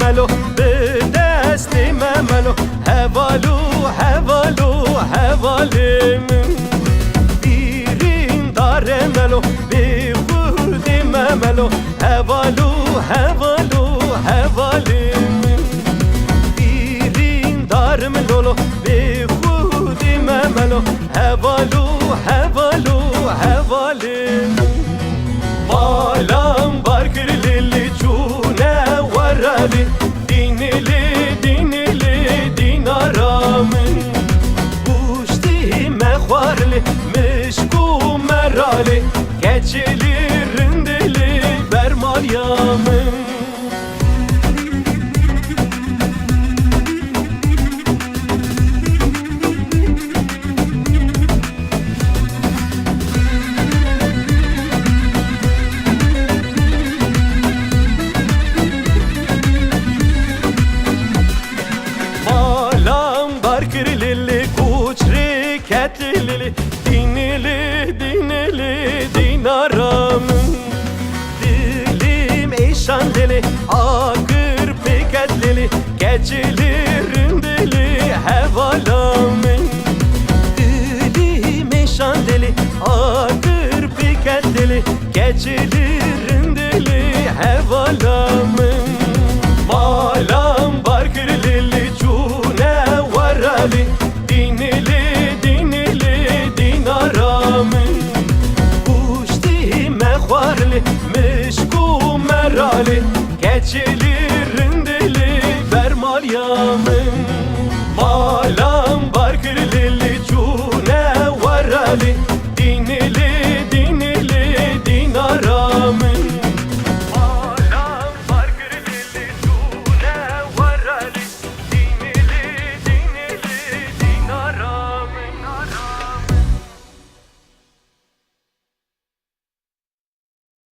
ملو به دست ملو هوالو هوالو هوالی من دیرین داره ملو به خود ملو هوالو هوالو هوالی من دیرین دارم لولو به خود ملو هوالو هوالو هوالی من بالام بار کرلی چونه ورلی dinili dinaramın Kuşti mehvarli mişku merali Keçili rindili bermalyamın Ketlili, dinili, dinaramın Dilim eşan dili, akır peketlili Keçili, rindili, hevalamın Dilim eşan dili, akır peketlili Keçili, rindili, hevalamın